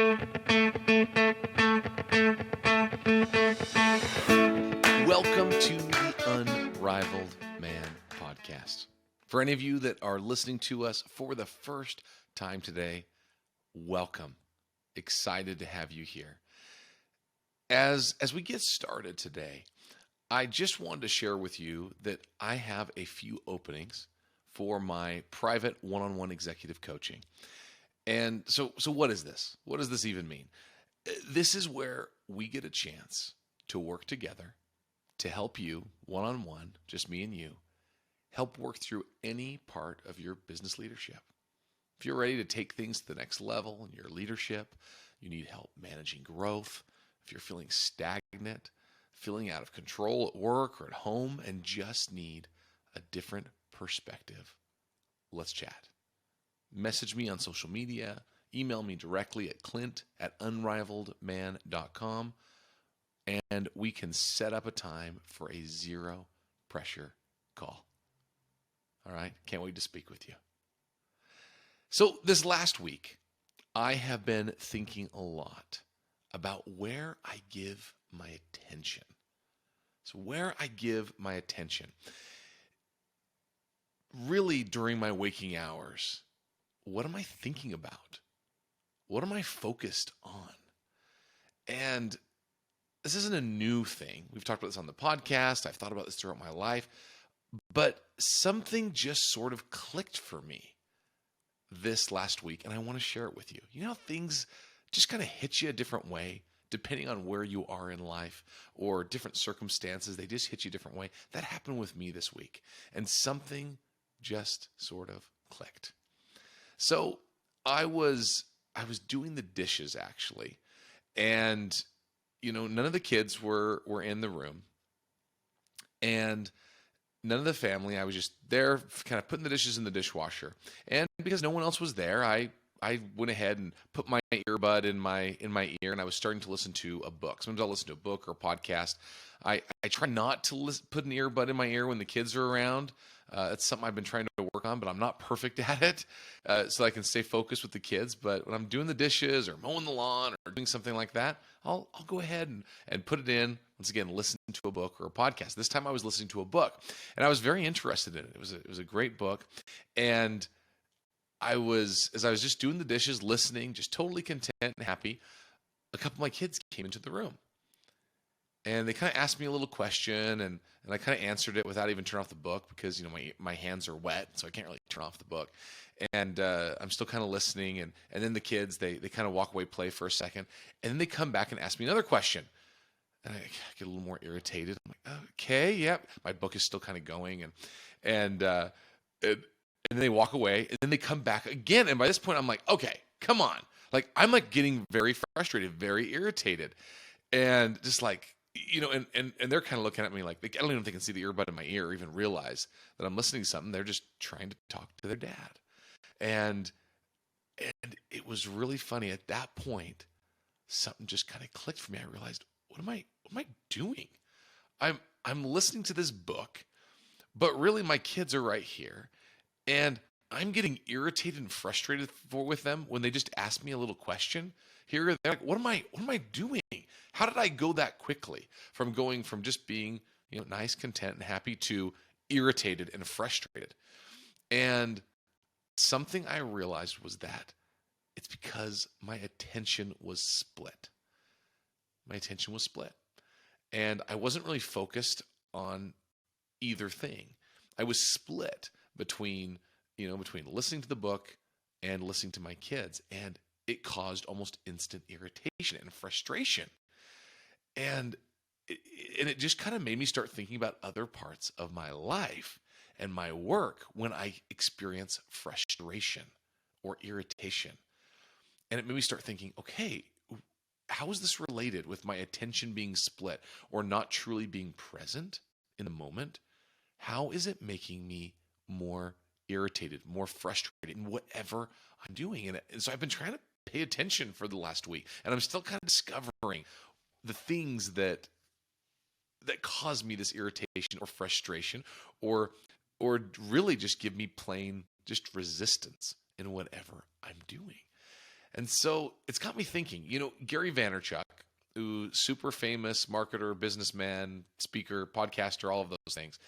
Welcome to the Unrivaled Man podcast. For any of you that are listening to us for the first time today, welcome. Excited to have you here. As we get started today, I just wanted to share with you that I have a few openings for my private one-on-one executive coaching. And so what is this? What does this even mean? This is where we get a chance to work together to help you one-on-one, just me and you, help work through any part of your business leadership. If you're ready to take things to the next level in your leadership, you need help managing growth. If you're feeling stagnant, feeling out of control at work or at home, and just need a different perspective, let's chat. Message me on social media, email me directly at clint@unrivaledman.com, and we can set up a time for a zero pressure call. All right, can't wait to speak with you. So this last week, I have been thinking a lot about where I give my attention. So where I give my attention. Really, during my waking hours, what am I thinking about? What am I focused on? And this isn't a new thing. We've talked about this on the podcast. I've thought about this throughout my life. But something just sort of clicked for me this last week, and I want to share it with you. You know how things just kind of hit you a different way, depending on where you are in life or different circumstances. They just hit you a different way. That happened with me this week, and something just sort of clicked. So I was doing the dishes, actually, and none of the kids were in the room, and none of the family. I was just there kind of putting the dishes in the dishwasher. And because no one else was there, I went ahead and put my earbud in my ear, and I was starting to listen to a book. Sometimes I'll listen to a book or a podcast. I try not to put an earbud in my ear when the kids are around. It's something I've been trying to work on, but I'm not perfect at it, so I can stay focused with the kids. But when I'm doing the dishes or mowing the lawn or doing something like that, I'll go ahead and put it in. Once again, listen to a book or a podcast. This time I was listening to a book, and I was very interested in it. It was a great book, and as I was just doing the dishes, listening, just totally content and happy, a couple of my kids came into the room. And they kind of asked me a little question, and I kind of answered it without even turning off the book because, my hands are wet, so I can't really turn off the book. And I'm still kind of listening, and then the kids, they kind of walk away, play for a second, and then they come back and ask me another question. And I get a little more irritated. I'm like, okay, yeah. My book is still kind of going, and then they walk away, and then they come back again. And by this point, I'm like, okay, come on. Like, I'm like getting very frustrated, very irritated, and just like, and they're kind of looking at me like, I don't even know if they can see the earbud in my ear or even realize that I'm listening to something. They're just trying to talk to their dad. And it was really funny. At that point, something just kind of clicked for me. I realized, what am I doing? I'm listening to this book, but really my kids are right here. And I'm getting irritated and frustrated with them when they just ask me a little question here. They're like, what am I doing? How did I go that quickly from going from just being, nice, content, and happy to irritated and frustrated? And something I realized was that it's because my attention was split. My attention was split. And I wasn't really focused on either thing. I was split between listening to the book and listening to my kids. And it caused almost instant irritation and frustration. And it just kind of made me start thinking about other parts of my life and my work when I experience frustration or irritation. And it made me start thinking, okay, how is this related with my attention being split or not truly being present in the moment? How is it making me more irritated, more frustrated in whatever I'm doing? And so I've been trying to pay attention for the last week, and I'm still kind of discovering the things that cause me this irritation or frustration, or really just give me plain just resistance in whatever I'm doing. And so it's got me thinking, Gary Vaynerchuk, who super famous marketer, businessman, speaker, podcaster, all of those things.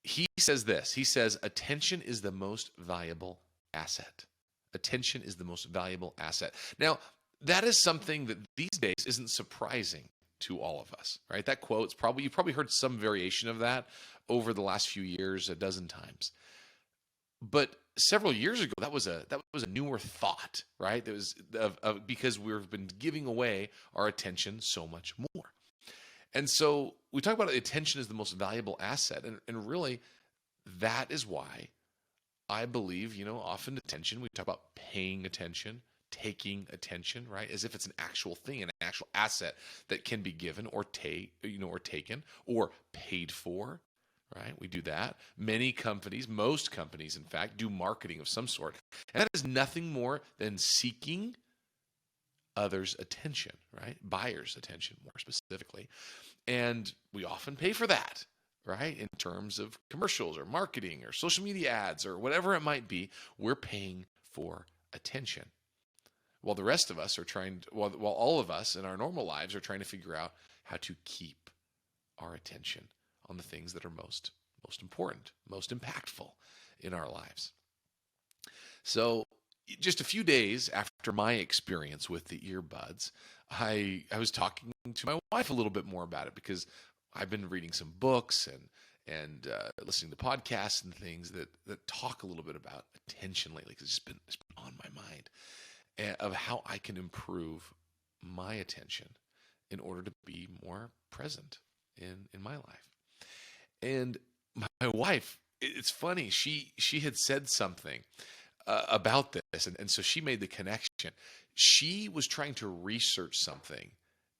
He says this. He says, attention is the most valuable asset. Attention is the most valuable asset. Now, that is something that these days isn't surprising to all of us, right? That quote's you probably heard some variation of that over the last few years, a dozen times. But several years ago, that was a newer thought, right? That was because we've been giving away our attention so much more. And so we talk about attention as the most valuable asset, and really that is why I believe, often attention, we talk about paying attention, taking attention, right? As if it's an actual thing, an actual asset that can be given or taken or paid for, right? We do that. Many companies, most companies, in fact, do marketing of some sort. And that is nothing more than seeking others' attention, right? Buyers' attention, more specifically. And we often pay for that, right? In terms of commercials or marketing or social media ads or whatever it might be, we're paying for attention. While the rest of us are while all of us in our normal lives are trying to figure out how to keep our attention on the things that are most important, most impactful in our lives. So just a few days after my experience with the earbuds, I was talking to my wife a little bit more about it because I've been reading some books and listening to podcasts and things that talk a little bit about attention lately, because it's been on my mind, of how I can improve my attention in order to be more present in my life. And my wife, it's funny, she had said something about this, and so she made the connection. She was trying to research something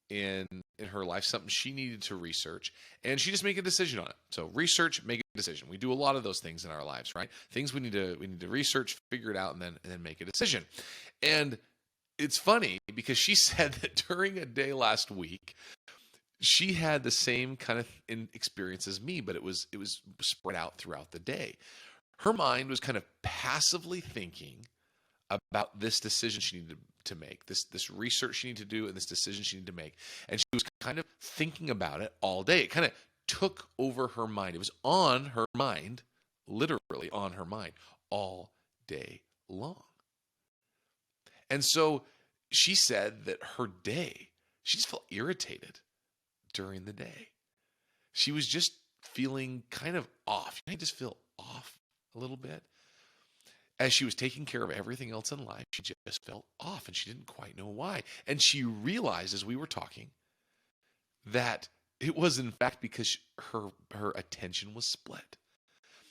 in her life, something she needed to research, and she just made a decision on it. So research, make a decision. We do a lot of those things in our lives, right? Things we need to research, figure it out, and then make a decision. And it's funny because she said that during a day last week, she had the same kind of experience as me, but it was spread out throughout the day. Her mind was kind of passively thinking about this decision she needed to make, this research she needed to do, and this decision she needed to make. And she was kind of thinking about it all day. It kind of took over her mind. It was on her mind, literally on her mind, all day long. And so she said that she just felt irritated during the day. She was just feeling kind of off. You just feel off a little bit. As she was taking care of everything else in life, she just felt off, and she didn't quite know why. And she realized as we were talking that it was in fact because her attention was split.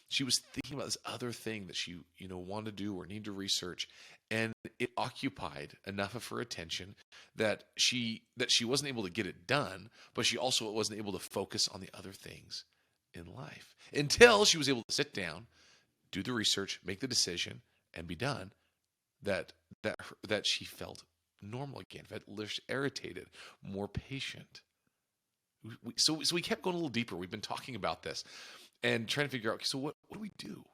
She was thinking about this other thing that she wanted to do or need to research, and it occupied enough of her attention that she wasn't able to get it done, but she also wasn't able to focus on the other things in life until she was able to sit down, do the research, make the decision, and be done. That she felt normal again, felt less irritated, more patient. So we kept going a little deeper. We've been talking about this and trying to figure out, okay, so what do we do?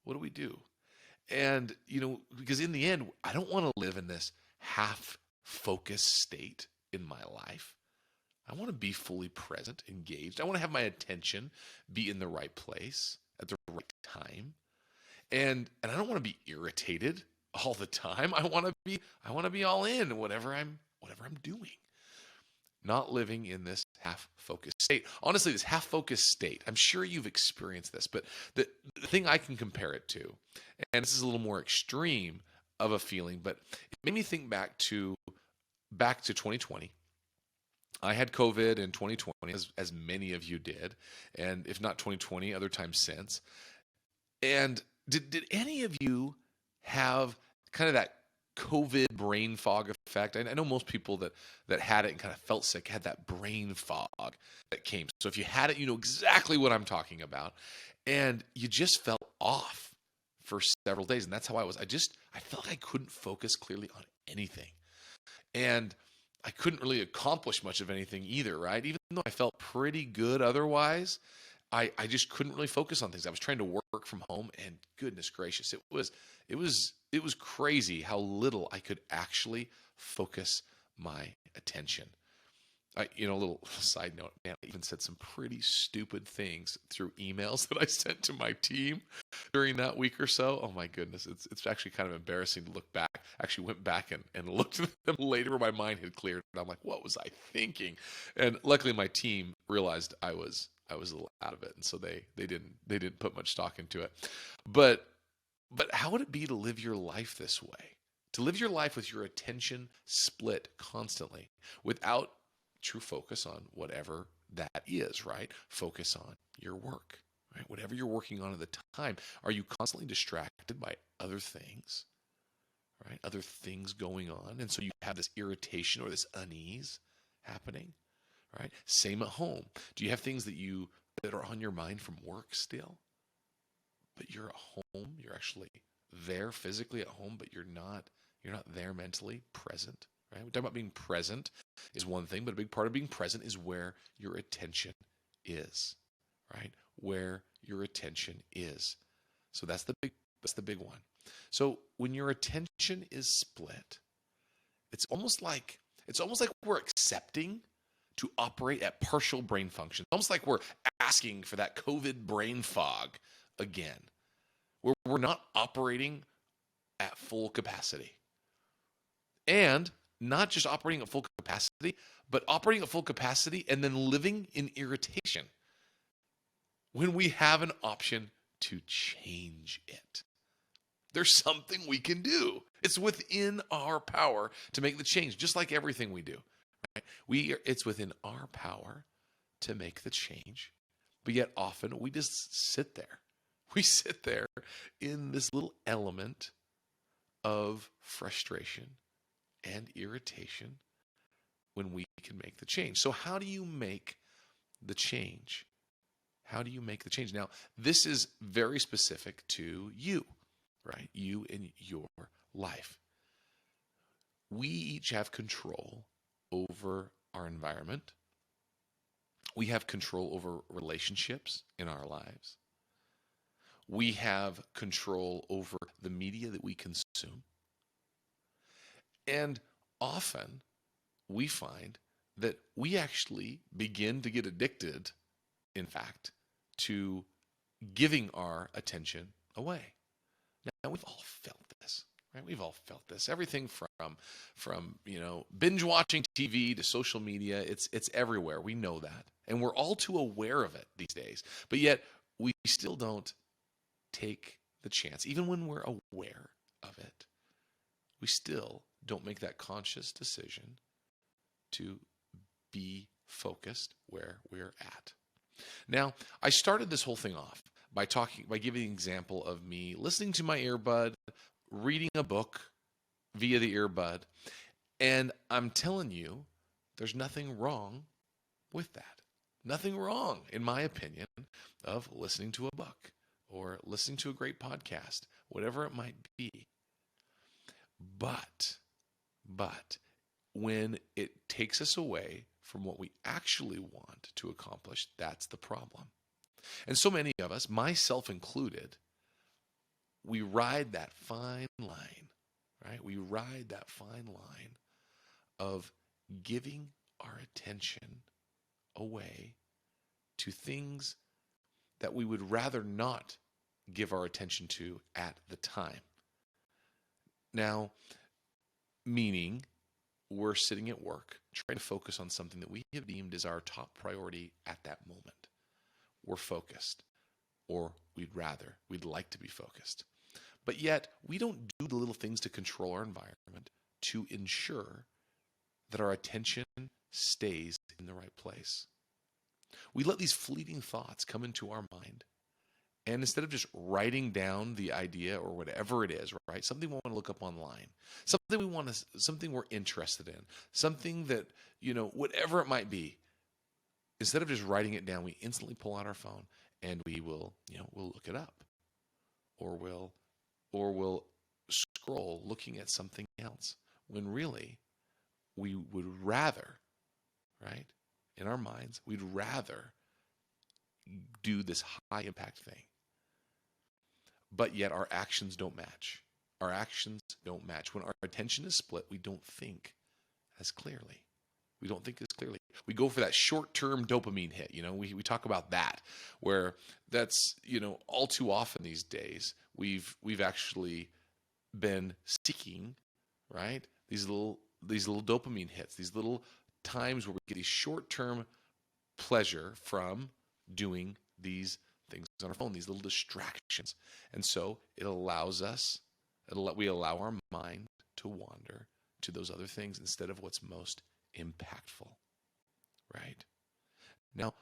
What do we do? And, because in the end, I don't want to live in this half-focused state in my life. I want to be fully present, engaged. I want to have my attention be in the right place at the right time. And I don't want to be irritated all the time. I want to be all in whatever I'm doing. Not living in this half-focused state. Honestly, this half-focused state, I'm sure you've experienced this, but the thing I can compare it to, and this is a little more extreme of a feeling, but it made me think back to 2020. I had COVID in 2020, as many of you did, and if not 2020, other times since. And did any of you have kind of that COVID brain fog effect? I know most people that had it and kind of felt sick had that brain fog that came. So if you had it, you know exactly what I'm talking about. And you just felt off for several days. And that's how I was. I felt like I couldn't focus clearly on anything. And I couldn't really accomplish much of anything either, right? Even though I felt pretty good otherwise, I just couldn't really focus on things. I was trying to work from home, and goodness gracious, it was it was crazy how little I could actually focus my attention. A little side note, man, I even said some pretty stupid things through emails that I sent to my team during that week or so. Oh my goodness, it's actually kind of embarrassing to look back. I actually went back and looked at them later where my mind had cleared, and I'm like, what was I thinking? And luckily, my team realized I was a little out of it, and so they didn't put much stock into it. But how would it be to live your life this way? To live your life with your attention split constantly without true focus on whatever that is, right? Focus on your work, right? Whatever you're working on at the time. Are you constantly distracted by other things, right? Other things going on. And so you have this irritation or this unease happening, right? Same at home. Do you have things that are on your mind from work still? But you're at home, you're actually there physically at home, but you're not there mentally present, right? We're talking about being present is one thing, but a big part of being present is where your attention is, right? Where your attention is. So that's the big one. So when your attention is split, it's almost like we're accepting to operate at partial brain function. Almost like we're asking for that COVID brain fog again, where we're not operating at full capacity. And not just operating at full capacity, but operating at full capacity and then living in irritation when we have an option to change it. There's something we can do. It's within our power to make the change, just like everything we do. Right? It's within our power to make the change, but yet often we just sit there. We sit there in this little element of frustration and irritation when we can make the change. So how do you make the change? How do you make the change? Now, this is very specific to you, right? You in your life. We each have control over our environment. We have control over relationships in our lives. We have control over the media that we consume. And often we find that we actually begin to get addicted, in fact, to giving our attention away. Now we've all felt this, right? We've all felt this. Everything from binge watching TV to social media, it's everywhere. We know that. And we're all too aware of it these days. But yet we still don't take the chance, even when we're aware of it. We still don't make that conscious decision to be focused where we're at. Now, I started this whole thing off by giving an example of me listening to my earbud, reading a book via the earbud, and I'm telling you, there's nothing wrong with that. Nothing wrong, in my opinion, of listening to a book or listening to a great podcast, whatever it might be. But when it takes us away from what we actually want to accomplish, that's the problem. And so many of us, myself included, we ride that fine line, right? We ride that fine line of giving our attention away to things that we would rather not give our attention to at the time. Now, meaning we're sitting at work trying to focus on something that we have deemed as our top priority at that moment. We're focused, or we'd like to be focused. But yet, we don't do the little things to control our environment to ensure that our attention stays in the right place. We let these fleeting thoughts come into our mind. And instead of just writing down the idea or whatever it is, right? Something we want to look up online, something we're interested in, something that, whatever it might be. Instead of just writing it down, we instantly pull out our phone and we will, we'll look it up, or we'll scroll looking at something else when really we would rather, right? In our minds, we'd rather do this high impact thing. But yet our actions don't match. our actions don't match. When our attention is split, we don't think as clearly. We don't think as clearly. We go for that short-term dopamine hit. We talk about that, where that's, all too often these days, we've actually been seeking, right? These little dopamine hits, these little times where we get these short-term pleasure from doing these things on our phone, these little distractions. And so we allow our mind to wander to those other things instead of what's most impactful, right? Now,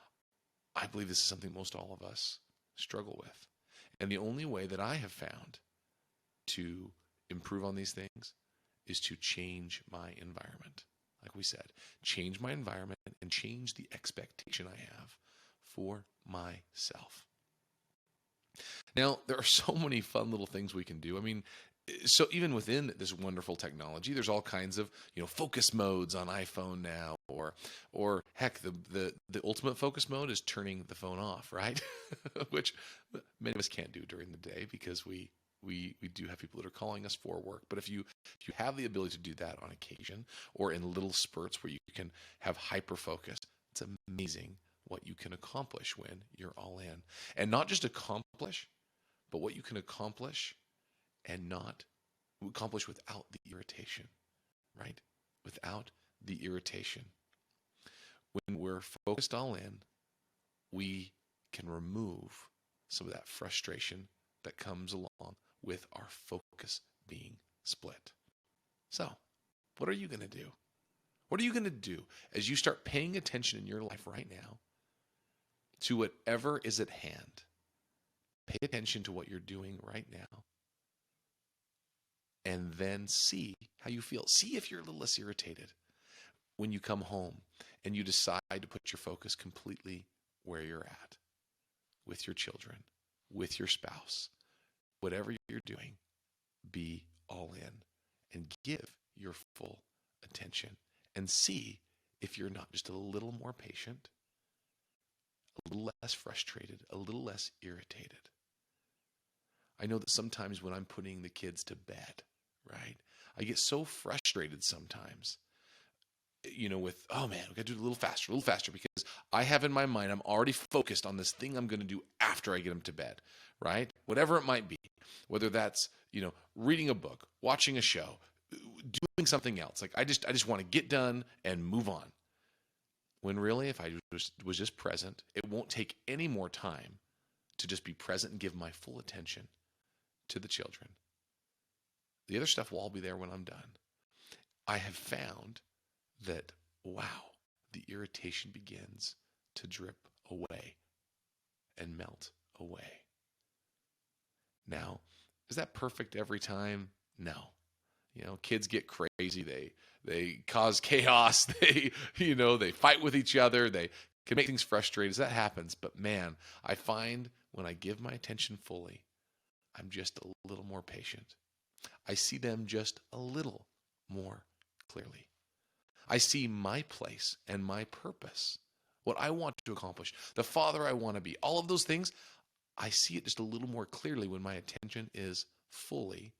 I believe this is something most all of us struggle with. And the only way that I have found to improve on these things is to change my environment. Like we said, change my environment and change the expectation I have for myself. Now, there are so many fun little things we can do. I mean, so even within this wonderful technology, there's all kinds of, focus modes on iPhone now, or heck, the ultimate focus mode is turning the phone off, right? Which many of us can't do during the day because we do have people that are calling us for work. But if you have the ability to do that on occasion or in little spurts where you can have hyper focus, it's amazing what you can accomplish when you're all in. And not just accomplish, but what you can accomplish and not accomplish without the irritation, right? Without the irritation. When we're focused all in, we can remove some of that frustration that comes along with our focus being split. So, what are you going to do? What are you going to do as you start paying attention in your life right now to whatever is at hand? Pay attention to what you're doing right now. And then see how you feel. See if you're a little less irritated when you come home and you decide to put your focus completely where you're at, with your children, with your spouse. Whatever you're doing, be all in and give your full attention and see if you're not just a little more patient, a little less frustrated, a little less irritated. I know that sometimes when I'm putting the kids to bed, right, I get so frustrated sometimes, with, oh man, we got to do it a little faster, because I have in my mind, I'm already focused on this thing I'm going to do after I get them to bed, right? Whatever it might be, whether that's, reading a book, watching a show, doing something else. Like I just want to get done and move on. When really, if I was just present, it won't take any more time to just be present and give my full attention to the children. The other stuff will all be there when I'm done. I have found that, wow, the irritation begins to drip away and melt away. Now, is that perfect every time? No. Kids get crazy. They cause chaos. They fight with each other. They can make things frustrating. That happens. But man, I find when I give my attention fully, I'm just a little more patient. I see them just a little more clearly. I see my place and my purpose, what I want to accomplish, the father I want to be, all of those things. I see it just a little more clearly when my attention is fully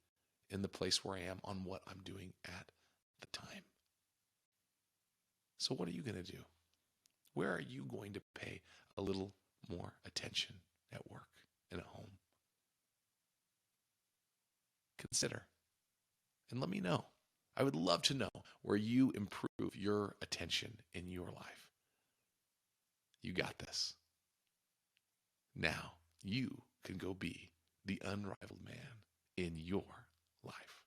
in the place where I am on what I'm doing at the time. So what are you going to do? Where are you going to pay a little more attention at work and at home? Consider and let me know. I would love to know where you improve your attention in your life. You got this. Now you can go be the unrivaled man in your life.